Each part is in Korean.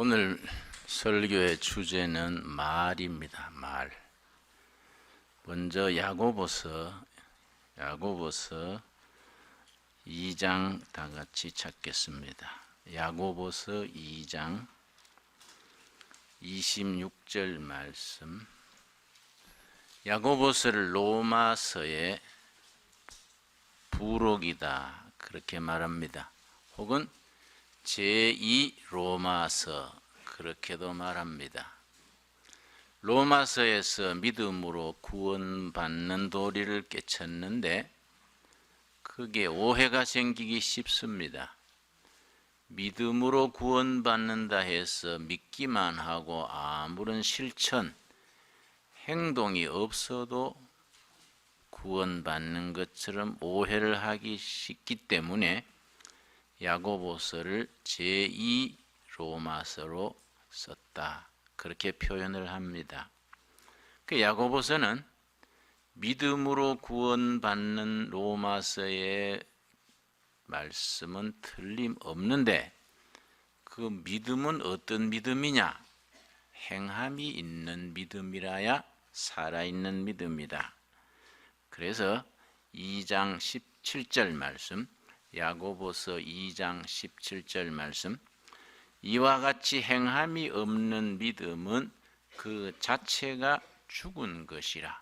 오늘 설교의 주제는 말입니다. 말. 먼저 야고보서 2장 다 같이 찾겠습니다. 야고보서 2장 26절 말씀. 야고보서를 로마서의 부록이다 그렇게 말합니다. 혹은 제2 로마서 그렇게도 말합니다. 로마서에서 믿음으로 구원받는 도리를 깨쳤는데 크게 오해가 생기기 쉽습니다. 믿음으로 구원받는다 해서 믿기만 하고 아무런 실천, 행동이 없어도 구원받는 것처럼 오해를 하기 쉽기 때문에 야고보서를 제2 로마서로 썼다 그렇게 표현을 합니다. 그 야고보서는 믿음으로 구원받는 로마서의 말씀은 틀림없는데 그 믿음은 어떤 믿음이냐? 행함이 있는 믿음이라야 살아있는 믿음이다. 그래서 2장 17절 말씀, 야고보서 2장 17절 말씀, 이와 같이 행함이 없는 믿음은 그 자체가 죽은 것이라.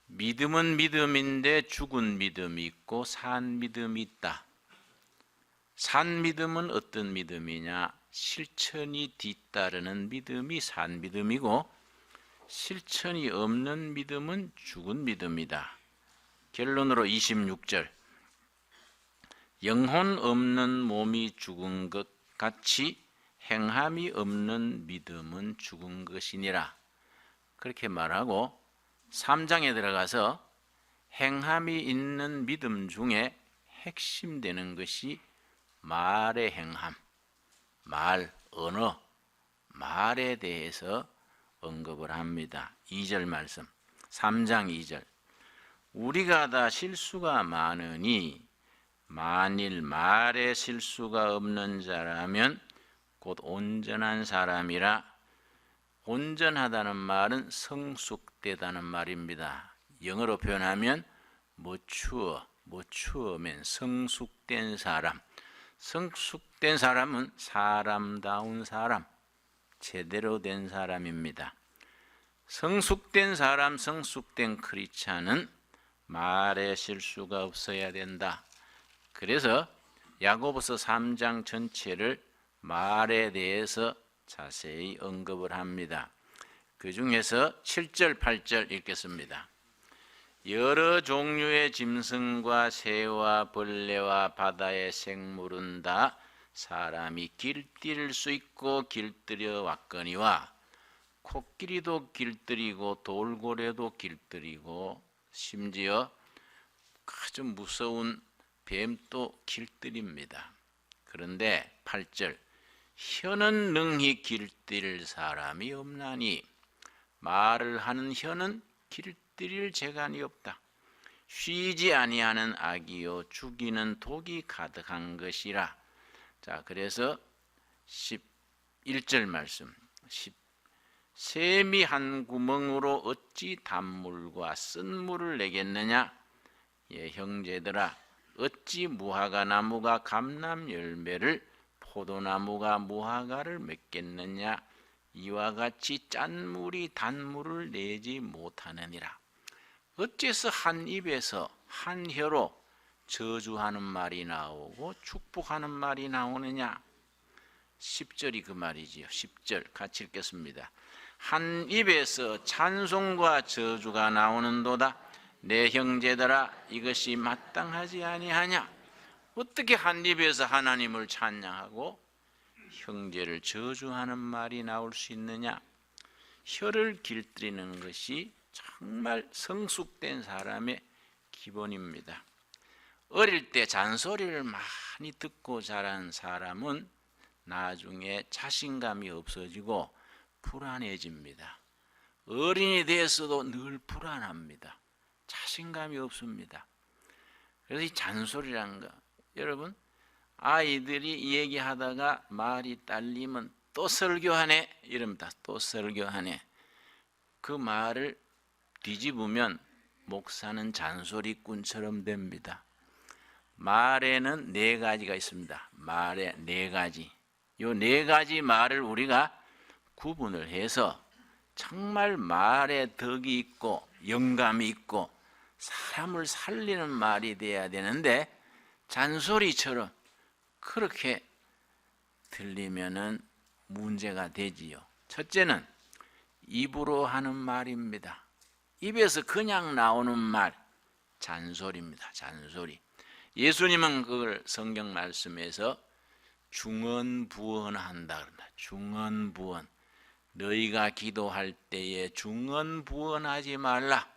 믿음은 믿음인데 죽은 믿음이 있고 산 믿음이 있다. 산 믿음은 어떤 믿음이냐? 실천이 뒤따르는 믿음이 산 믿음이고 실천이 없는 믿음은 죽은 믿음이다. 결론으로 26절, 영혼 없는 몸이 죽은 것 같이 행함이 없는 믿음은 죽은 것이니라 그렇게 말하고 3장에 들어가서 행함이 있는 믿음 중에 핵심되는 것이 말의 행함, 말, 언어, 말에 대해서 언급을 합니다. 2절 말씀, 3장 2절, 우리가 다 실수가 많으니 만일 말에 실수가 없는 자라면 곧 온전한 사람이라. 온전하다는 말은 성숙되다는 말입니다. 영어로 표현하면 mature,면 성숙된 사람. 성숙된 사람은 사람다운 사람, 제대로 된 사람입니다. 성숙된 사람, 성숙된 크리스찬은 말에 실수가 없어야 된다. 그래서 야고보서 3장 전체를 말에 대해서 자세히 언급을 합니다. 그 중에서 7절, 8절 읽겠습니다. 여러 종류의 짐승과 새와 벌레와 바다의 생물은 다 사람이 길들일 수 있고 길들여 왔거니와 코끼리도 길들이고 돌고래도 길들이고 심지어 아주 무서운 뱀도 길들입니다. 그런데 8절, 혀는 능히 길들일 사람이 없나니 말을 하는 혀는 길들일 재간이 없다. 쉬지 아니하는 악이요 죽이는 독이 가득한 것이라. 자, 그래서 11절 말씀, 샘이 한 구멍으로 어찌 단물과 쓴물을 내겠느냐? 예, 형제들아, 어찌 무화과 나무가 감람 열매를 포도나무가 무화과를 맺겠느냐? 이와 같이 짠물이 단물을 내지 못하느니라. 어째서 한 입에서 한 혀로 저주하는 말이 나오고 축복하는 말이 나오느냐? 10절이 그 말이지요. 10절 같이 읽겠습니다. 한 입에서 찬송과 저주가 나오는도다. 내 형제들아, 이것이 마땅하지 아니하냐? 어떻게 한 입에서 하나님을 찬양하고 형제를 저주하는 말이 나올 수 있느냐? 혀를 길들이는 것이 정말 성숙된 사람의 기본입니다. 어릴 때 잔소리를 많이 듣고 자란 사람은 나중에 자신감이 없어지고 불안해집니다. 어린이 돼서도 늘 불안합니다. 자신감이 없습니다. 그래서 이 잔소리라는 거, 여러분 아이들이 얘기하다가 말이 딸리면 또 설교하네 이럽니다. 또 설교하네. 그 말을 뒤집으면 목사는 잔소리꾼처럼 됩니다. 말에는 네 가지가 있습니다. 말에 네 가지. 요 네 가지 말을 우리가 구분을 해서 정말 말에 덕이 있고 영감이 있고 사람을 살리는 말이 돼야 되는데 잔소리처럼 그렇게 들리면은 문제가 되지요. 첫째는 입으로 하는 말입니다. 입에서 그냥 나오는 말, 잔소리입니다. 잔소리. 예수님은 그걸 성경 말씀에서 중언부언한다 그런다. 중언부언. 너희가 기도할 때에 중언부언하지 말라.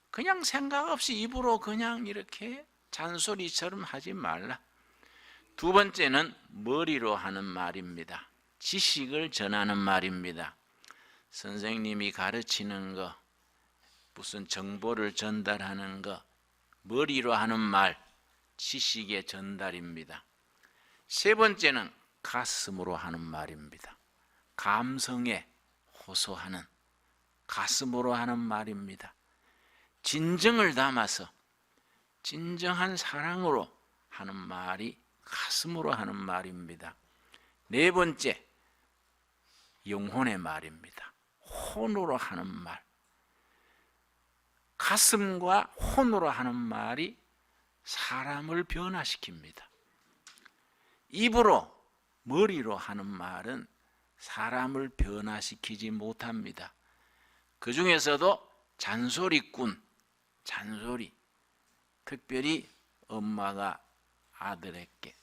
그냥 생각 없이 입으로 그냥 이렇게 잔소리처럼 하지 말라. 두 번째는 머리로 하는 말입니다. 지식을 전하는 말입니다. 선생님이 가르치는 거, 무슨 정보를 전달하는 거, 머리로 하는 말, 지식의 전달입니다. 세 번째는 가슴으로 하는 말입니다. 감성에 호소하는, 가슴으로 하는 말입니다. 진정을 담아서 진정한 사랑으로 하는 말이 가슴으로 하는 말입니다. 네 번째, 영혼의 말입니다. 혼으로 하는 말. 가슴과 혼으로 하는 말이 사람을 변화시킵니다. 입으로, 머리로 하는 말은 사람을 변화시키지 못합니다. 그 중에서도 잔소리꾼, 잔소리, 특별히 엄마가 아이들에게,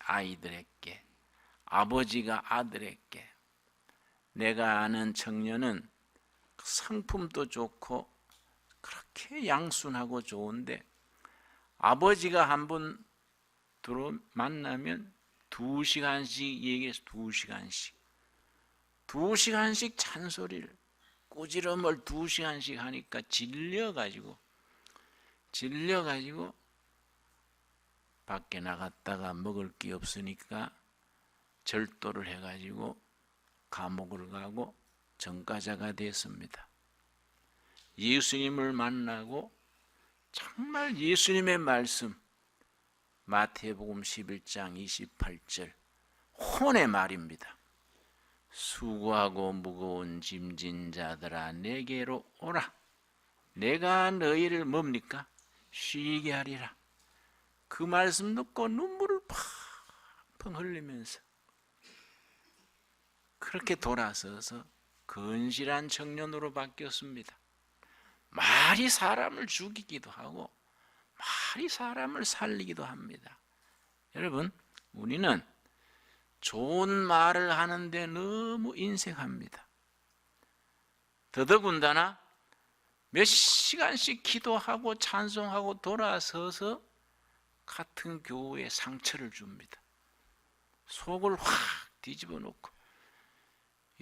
아버지가 아들에게. 내가 아는 청년은 성품도 좋고 그렇게 양순하고 좋은데 아버지가 한번 만나면 2시간씩 얘기해서 2시간씩 잔소리를, 꾸지럼을 2시간씩 하니까 질려가지고 밖에 나갔다가 먹을 게 없으니까 절도를 해가지고 감옥을 가고 전과자가 됐습니다. 예수님을 만나고 정말 예수님의 말씀, 마태복음 11장 28절, 혼의 말입니다. 수고하고 무거운 짐진 자들아 내게로 오라. 내가 너희를 뭡니까? 쉬게 하리라. 그 말씀 듣고 눈물을 펑펑 흘리면서 그렇게 돌아서서 건실한 청년으로 바뀌었습니다. 말이 사람을 죽이기도 하고 말이 사람을 살리기도 합니다. 여러분, 우리는 좋은 말을 하는데 너무 인색합니다. 더더군다나 몇 시간씩 기도하고 찬송하고 돌아서서 같은 교우에 상처를 줍니다. 속을 확 뒤집어 놓고,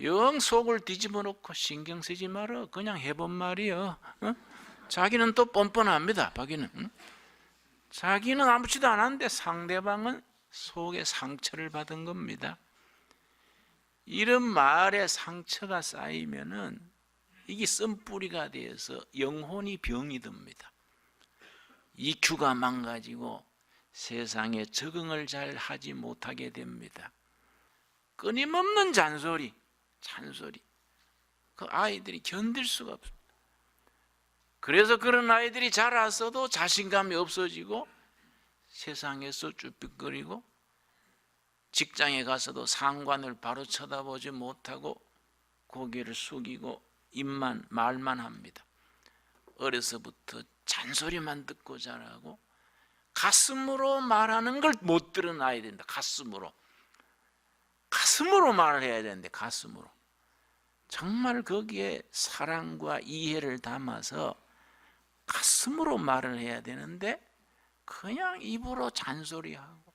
영 속을 뒤집어 놓고 신경 쓰지 마라. 그냥 해본 말이요. 자기는 또 뻔뻔합니다. 자기는 아무렇지도 않았는데 상대방은 속에 상처를 받은 겁니다. 이런 말에 상처가 쌓이면은 이게 쓴뿌리가 되어서 영혼이 병이 듭니다. EQ가 망가지고 세상에 적응을 잘 하지 못하게 됩니다. 끊임없는 잔소리. 그 아이들이 견딜 수가 없습니다. 그래서 그런 아이들이 자라서도 자신감이 없어지고 세상에서 쭈삣거리고 직장에 가서도 상관을 바로 쳐다보지 못하고 고개를 숙이고 말만 합니다. 어려서부터 잔소리만 듣고 자라고 가슴으로 말하는 걸 못 들은 아이들입니다. 가슴으로 말을 해야 되는데 가슴으로. 정말 거기에 사랑과 이해를 담아서 가슴으로 말을 해야 되는데 그냥 입으로 잔소리하고.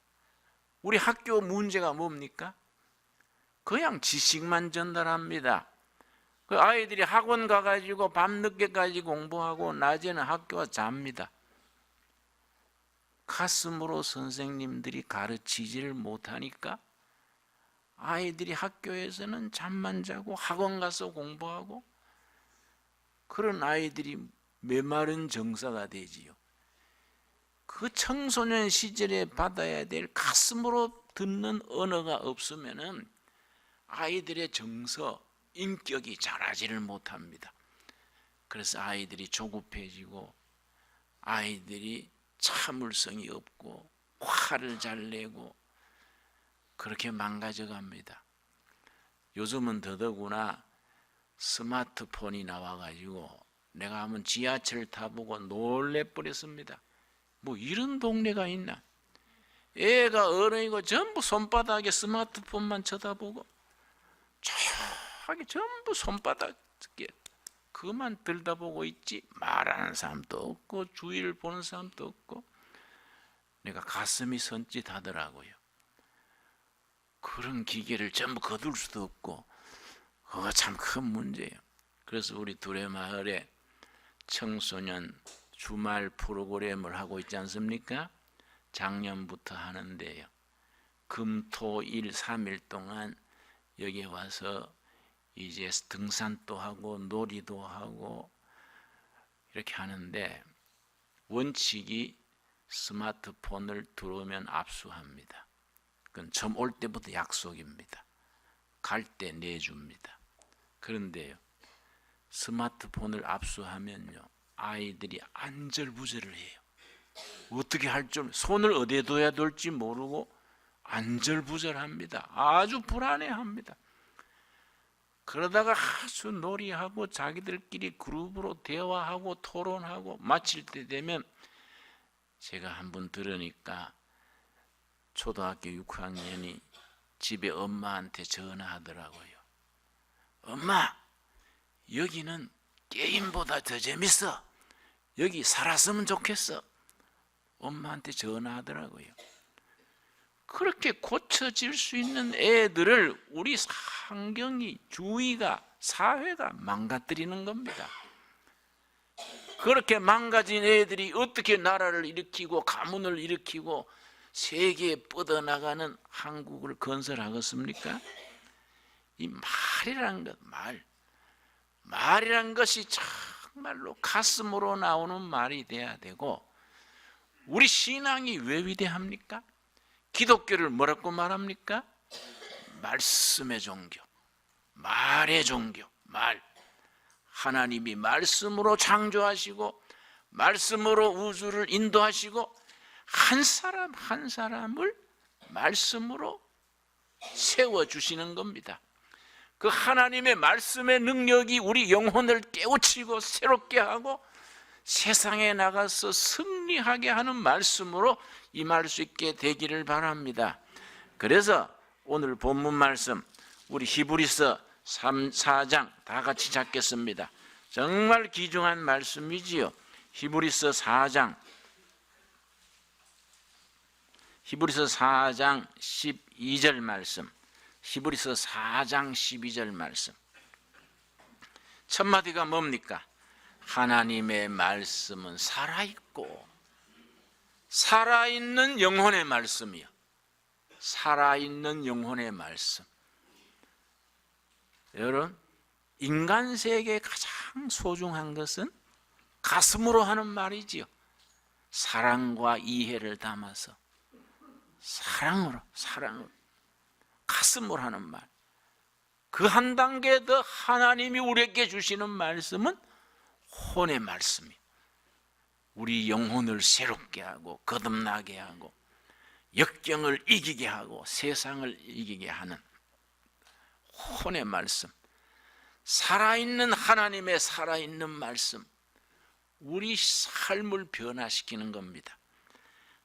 우리 학교 문제가 뭡니까? 그냥 지식만 전달합니다. 그 아이들이 학원 가가지고 밤늦게까지 공부하고 낮에는 학교 잡니다. 가슴으로 선생님들이 가르치지를 못하니까 아이들이 학교에서는 잠만 자고 학원 가서 공부하고, 그런 아이들이 메마른 정사가 되지요. 그 청소년 시절에 받아야 될 가슴으로 듣는 언어가 없으면은 아이들의 정서, 인격이 자라지를 못합니다. 그래서 아이들이 조급해지고, 아이들이 참을성이 없고, 화를 잘 내고, 그렇게 망가져 갑니다. 요즘은 더더구나 스마트폰이 나와가지고 내가 한번 지하철 타보고 놀래버렸습니다. 뭐 이런 동네가 있나? 애가 어른이고 전부 손바닥에 스마트폰만 쳐다보고 조용하게 전부 손바닥에 그만 들다보고 있지, 말하는 사람도 없고 주위를 보는 사람도 없고. 내가 가슴이 선짓하더라고요. 그런 기계를 전부 거둘 수도 없고, 그거 참 큰 문제예요. 그래서 우리 두레마을에 청소년 주말 프로그램을 하고 있지 않습니까? 작년부터 하는데요, 금, 토, 일 3일 동안 여기에 와서 이제 등산도 하고 놀이도 하고 이렇게 하는데, 원칙이 스마트폰을 들어오면 압수합니다. 그건 처음 올 때부터 약속입니다. 갈 때 내줍니다. 그런데요, 스마트폰을 압수하면요, 아이들이 안절부절을 해요. 어떻게 할 줄, 손을 어디에 둬야 될지 모르고 안절부절합니다. 아주 불안해합니다. 그러다가 아주 놀이하고 자기들끼리 그룹으로 대화하고 토론하고 마칠 때 되면, 제가 한번 들으니까 초등학교 6학년이 집에 엄마한테 전화하더라고요. 엄마, 여기는 게임보다 더 재밌어. 여기 살았으면 좋겠어. 엄마한테 전화하더라고요. 그렇게 고쳐질 수 있는 애들을 우리 환경이, 주위가, 사회가 망가뜨리는 겁니다. 그렇게 망가진 애들이 어떻게 나라를 일으키고 가문을 일으키고 세계에 뻗어나가는 한국을 건설하겠습니까? 이 말이란 것, 말이란 것이 정말로 가슴으로 나오는 말이 돼야 되고, 우리 신앙이 왜 위대합니까? 기독교를 뭐라고 말합니까? 말씀의 종교, 말의 종교, 말. 하나님이 말씀으로 창조하시고 말씀으로 우주를 인도하시고 한 사람 한 사람을 말씀으로 세워주시는 겁니다. 그 하나님의 말씀의 능력이 우리 영혼을 깨우치고 새롭게 하고 세상에 나가서 승리하게 하는 말씀으로 임할 수 있게 되기를 바랍니다. 그래서 오늘 본문 말씀, 우리 히브리서 4장 다 같이 잡겠습니다. 정말 귀중한 말씀이지요. 히브리서 4장 12절 말씀, 히브리서 4장 12절 말씀. 첫 마디가 뭡니까? 하나님의 말씀은 살아있고, 살아있는 영혼의 말씀이요. 살아있는 영혼의 말씀. 여러분, 인간 세계에 가장 소중한 것은 가슴으로 하는 말이지요. 사랑과 이해를 담아서 사랑으로 가슴으로 하는 말. 그 한 단계 더 하나님이 우리에게 주시는 말씀은 혼의 말씀이에요. 우리 영혼을 새롭게 하고 거듭나게 하고 역경을 이기게 하고 세상을 이기게 하는 혼의 말씀, 살아있는 하나님의 살아있는 말씀, 우리 삶을 변화시키는 겁니다.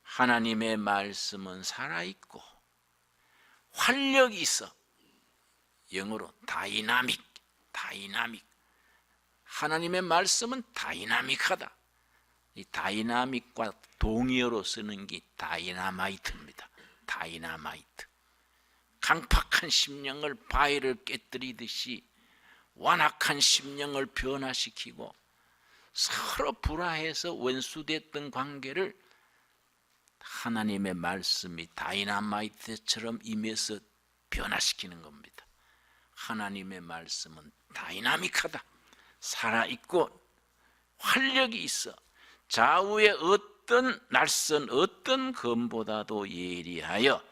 하나님의 말씀은 살아있고 활력이 있어. 영어로 다이나믹. 하나님의 말씀은 다이나믹하다. 이 다이나믹과 동의어로 쓰는 게 다이나마이트입니다. 다이나마이트. 강팍한 심령을 바위를 깨뜨리듯이 완악한 심령을 변화시키고 서로 불화해서 원수됐던 관계를 하나님의 말씀이 다이나마이트처럼 임해서 변화시키는 겁니다. 하나님의 말씀은 다이나믹하다. 살아있고 활력이 있어. 좌우의 어떤 낯선 어떤 검보다도 예리하여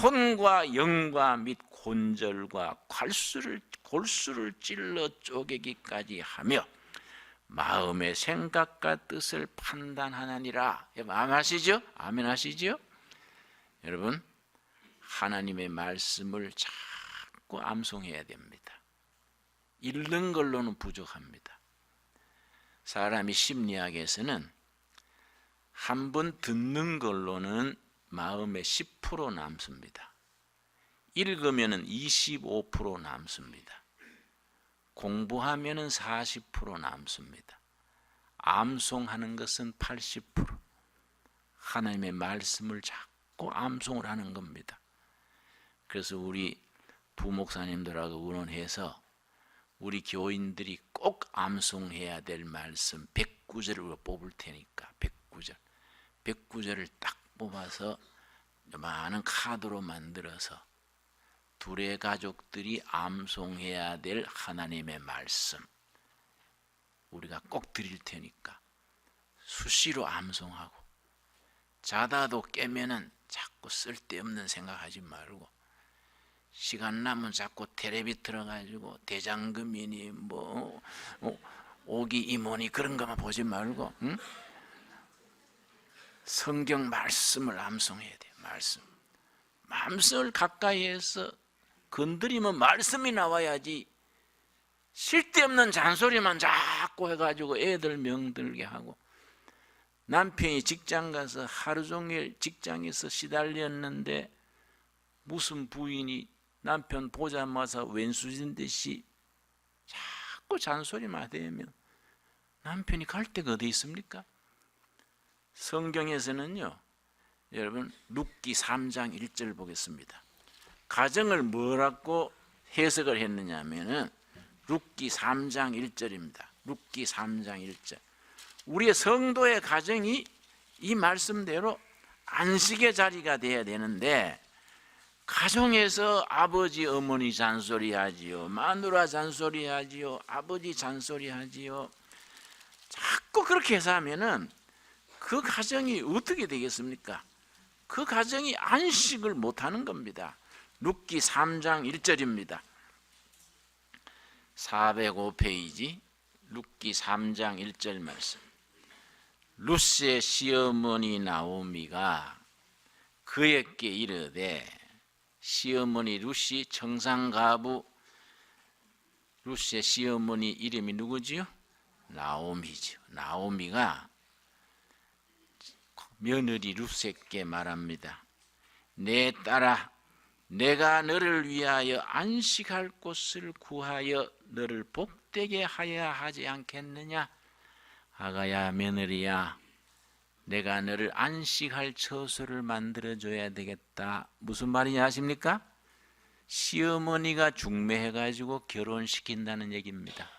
혼과 영과 및 곤절과 골수를 찔러 쪼개기까지 하며 마음의 생각과 뜻을 판단하느니라. 아멘하시죠? 아멘하시죠? 여러분, 하나님의 말씀을 자꾸 암송해야 됩니다. 읽는 걸로는 부족합니다. 사람이 심리학에서는 한 번 듣는 걸로는 마음의 10% 남습니다. 읽으면 25% 남습니다. 공부하면 40% 남습니다. 암송하는 것은 80%. 하나님의 말씀을 자꾸 암송을 하는 겁니다. 그래서 우리 부목사님들하고 의논해서 우리 교인들이 꼭 암송해야 될 말씀 109절을 뽑을 테니까 109절을 딱 뽑아서 많은 카드로 만들어서 둘의 가족들이 암송해야 될 하나님의 말씀 우리가 꼭 드릴 테니까 수시로 암송하고, 자다도 깨면은 자꾸 쓸데없는 생각하지 말고, 시간 나면 자꾸 텔레비 틀어가지고 대장금이니 오기 이모니 그런 것만 보지 말고, 응? 성경 말씀을 암송해야 돼요. 말씀을 가까이에서 건드리면 말씀이 나와야지. 쓸데없는 잔소리만 자꾸 해가지고 애들 명들게 하고, 남편이 직장 가서 하루 종일 직장에서 시달렸는데 무슨 부인이 남편 보자마자 왼수진 듯이 자꾸 잔소리만 대면 남편이 갈 데가 어디 있습니까? 성경에서는요, 여러분 룻기 3장 1절 보겠습니다. 가정을 뭐라고 해석을 했느냐 하면은 룻기 3장 1절입니다. 룻기 3장 1절. 우리의 성도의 가정이 이 말씀대로 안식의 자리가 돼야 되는데, 가정에서 아버지 어머니 잔소리하지요, 마누라 잔소리하지요, 아버지 잔소리하지요. 자꾸 그렇게 해서 하면은 그 가정이 어떻게 되겠습니까? 그 가정이 안식을 못하는 겁니다. 룻기 3장 1절입니다. 405페이지 룻기 3장 1절 말씀. 룻의 시어머니 나오미가 그에게 이르되, 시어머니 룻이 청산가부, 룻의 시어머니 이름이 누구지요? 나오미죠. 나오미가 며느리 룻에게 말합니다. 내 딸아, 내가 너를 위하여 안식할 곳을 구하여 너를 복되게 하여야 하지 않겠느냐? 아가야, 며느리야, 내가 너를 안식할 처소를 만들어줘야 되겠다. 무슨 말이냐 아십니까? 시어머니가 중매해가지고 결혼시킨다는 얘기입니다.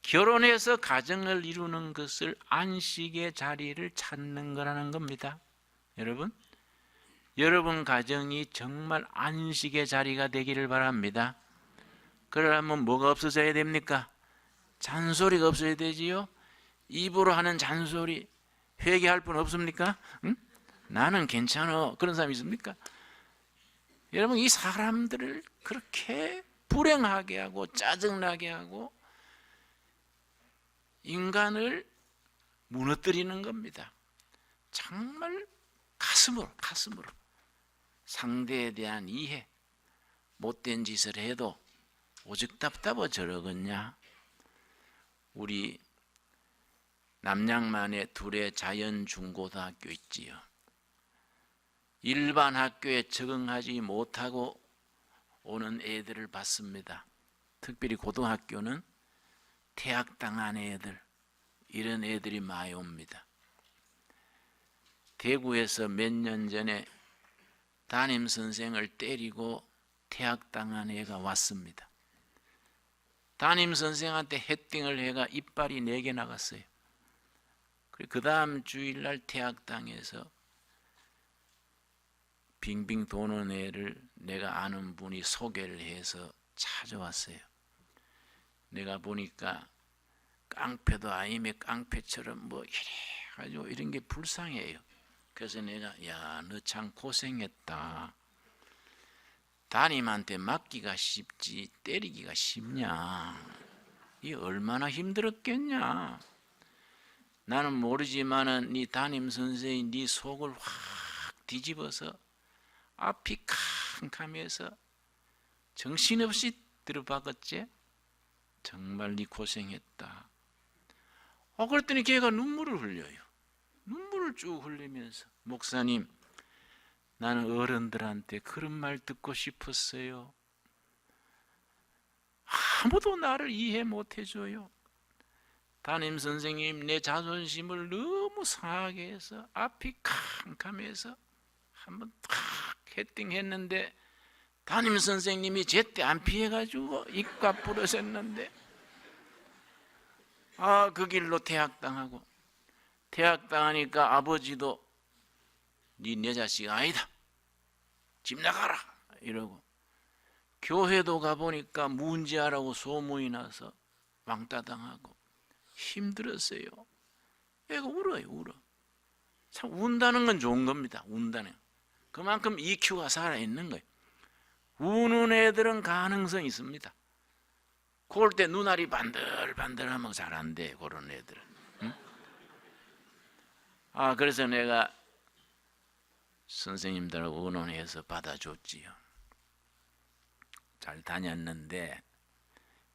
결혼해서 가정을 이루는 것을 안식의 자리를 찾는 거라는 겁니다. 여러분 가정이 정말 안식의 자리가 되기를 바랍니다. 그러려면 뭐가 없어져야 됩니까? 잔소리가 없어야 되지요. 입으로 하는 잔소리 회개할 분 없습니까? 응? 나는 괜찮아, 그런 사람 있습니까? 여러분, 이 사람들을 그렇게 불행하게 하고 짜증나게 하고 인간을 무너뜨리는 겁니다. 정말 가슴으로 상대에 대한 이해, 못된 짓을 해도 오직 답답해 저러겠냐. 우리 남양만에 둘의 자연중고등학교 있지요. 일반 학교에 적응하지 못하고 오는 애들을 봤습니다. 특별히 고등학교는 퇴학당한 애들, 이런 애들이 많이 옵니다. 대구에서 몇 년 전에 담임선생을 때리고 퇴학당한 애가 왔습니다. 담임선생한테 헤딩을 해가 이빨이 4개 나갔어요. 그 다음 주일날 퇴학당해서 빙빙 도는 애를 내가 아는 분이 소개를 해서 찾아왔어요. 내가 보니까 깡패도 아니면 깡패처럼 뭐 이래가지고 이런 게 불쌍해요. 그래서 내가 야, 너 참 고생했다. 담임한테 맞기가 쉽지 때리기가 쉽냐. 이 얼마나 힘들었겠냐. 나는 모르지만은 네 담임 선생이 네 속을 확 뒤집어서 앞이 캄캄해서 정신없이 들어박았지. 정말 네 고생했다. 그랬더니 걔가 눈물을 흘려요. 눈물을 쭉 흘리면서 목사님, 나는 어른들한테 그런 말 듣고 싶었어요. 아무도 나를 이해 못 해줘요. 담임 선생님, 내 자존심을 너무 상하게 해서 앞이 캄캄해서 한번 탁 헤딩했는데 담임 선생님이 제때 안 피해가지고 입가 부러졌는데 그 길로 퇴학당하고 퇴학당하니까 아버지도 네 내 자식 아니다. 집 나가라 이러고 교회도 가보니까 문제하라고 소문이 나서 왕따당하고 힘들었어요. 애가 울어요. 울어. 참 운다는 건 좋은 겁니다. 운다는 그만큼 EQ가 살아있는 거예요. 우는 애들은 가능성이 있습니다. 그럴 때 눈알이 반들반들하면 잘 안 돼. 그런 애들은. 응? 그래서 내가 선생님들하고 의논해서 받아줬지요. 잘 다녔는데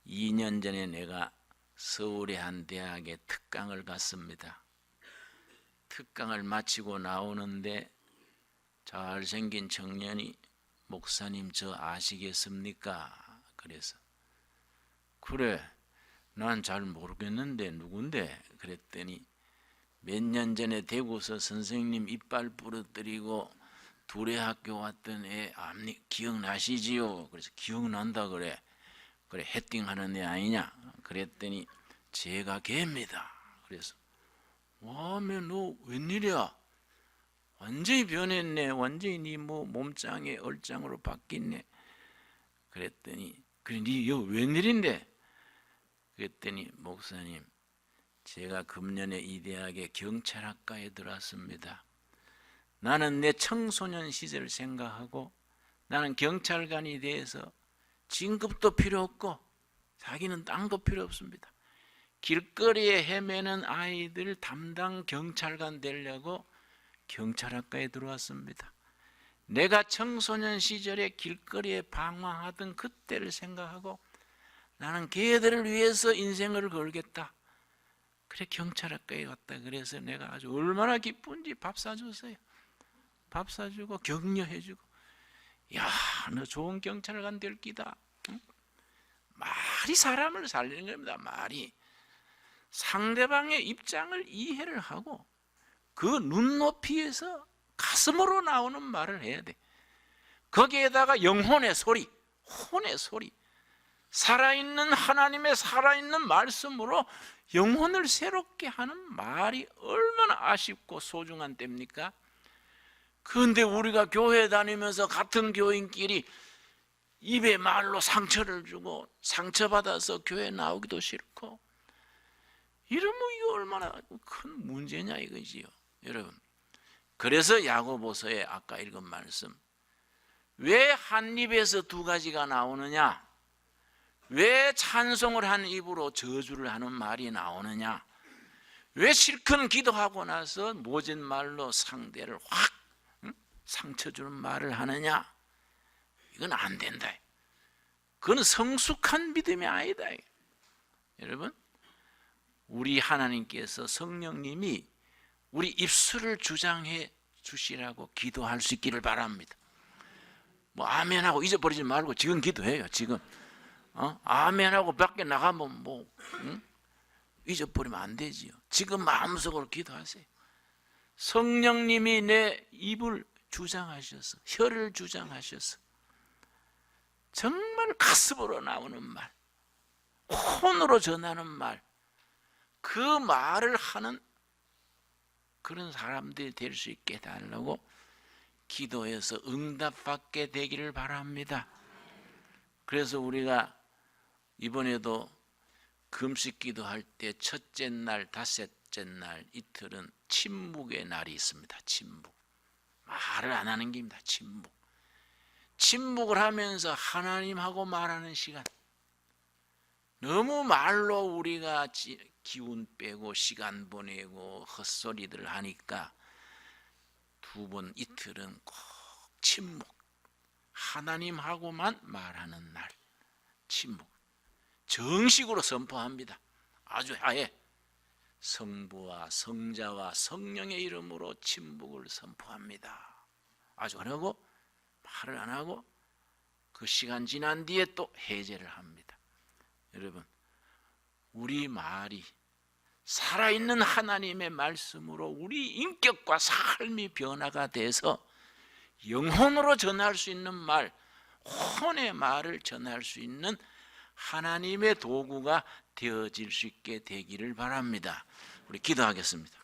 2년 전에 내가 서울의 한 대학에 특강을 갔습니다. 특강을 마치고 나오는데 잘생긴 청년이 목사님 저 아시겠습니까? 그래서 그래 난 잘 모르겠는데 누군데? 그랬더니 몇 년 전에 대구서 선생님 이빨 부러뜨리고 둘의 학교 왔던 애 기억나시지요? 그래서 기억난다 그래. 그래 헤딩하는 애 아니냐? 그랬더니 제가 걔입니다. 그래서 와며 너 웬일이야? 완전히 변했네. 완전히 네 뭐 몸짱에 얼짱으로 바뀌네. 그랬더니 그래 네 여 웬일인데? 그랬더니 목사님 제가 금년에 이 대학에 경찰학과에 들어왔습니다. 나는 내 청소년 시절을 생각하고 나는 경찰관이 돼서 진급도 필요 없고 자기는 딴 거 필요 없습니다. 길거리에 헤매는 아이들 담당 경찰관 되려고 경찰학과에 들어왔습니다. 내가 청소년 시절에 길거리에 방황하던 그때를 생각하고 나는 걔들을 위해서 인생을 걸겠다. 그래 경찰학과에 갔다. 그래서 내가 아주 얼마나 기쁜지 밥 사줬어요. 밥 사주고 격려해주고 야, 너 좋은 경찰관 될 기다. 응? 말이 사람을 살리는 겁니다. 말이 상대방의 입장을 이해를 하고 그 눈높이에서 가슴으로 나오는 말을 해야 돼. 거기에다가 영혼의 소리, 혼의 소리, 살아있는 하나님의 살아있는 말씀으로 영혼을 새롭게 하는 말이 얼마나 아쉽고 소중한 때입니까? 그런데 우리가 교회 다니면서 같은 교인끼리 입에 말로 상처를 주고 상처받아서 교회 나오기도 싫고 이러면 이거 얼마나 큰 문제냐 이거지요. 여러분, 그래서 야고보서에 아까 읽은 말씀, 왜 한 입에서 두 가지가 나오느냐? 왜 찬송을 한 입으로 저주를 하는 말이 나오느냐? 왜 실컷 기도하고 나서 모진 말로 상대를 확 상처 주는 말을 하느냐? 이건 안 된다. 그건 성숙한 믿음이 아니다. 여러분, 우리 하나님께서 성령님이 우리 입술을 주장해 주시라고 기도할 수 있기를 바랍니다. 뭐 아멘하고 잊어버리지 말고 지금 기도해요. 지금 아멘하고 밖에 나가면 뭐 잊어버리면 안 되지요. 지금 마음속으로 기도하세요. 성령님이 내 입을 주장하셔서 혀를 주장하셔서 정말 가슴으로 나오는 말, 혼으로 전하는 말, 그 말을 하는 그런 사람들이 될 수 있게 해달라고 기도해서 응답받게 되기를 바랍니다. 그래서 우리가 이번에도 금식 기도할 때 첫째 날, 다섯째 날 이틀은 침묵의 날이 있습니다. 침묵. 말을 안 하는 게입니다. 침묵. 침묵을 하면서 하나님하고 말하는 시간. 너무 말로 우리가 기운 빼고 시간 보내고 헛소리들 하니까 두 번 이틀은 꼭 침묵. 하나님하고만 말하는 날. 침묵. 정식으로 선포합니다. 아주 아예 성부와 성자와 성령의 이름으로 침묵을 선포합니다. 아주 그러고 말을 안 하고 그 시간 지난 뒤에 또 해제를 합니다. 여러분, 우리 말이 살아있는 하나님의 말씀으로 우리 인격과 삶이 변화가 돼서 영혼으로 전할 수 있는 말, 혼의 말을 전할 수 있는 하나님의 도구가 되어질 수 있게 되기를 바랍니다. 우리 기도하겠습니다.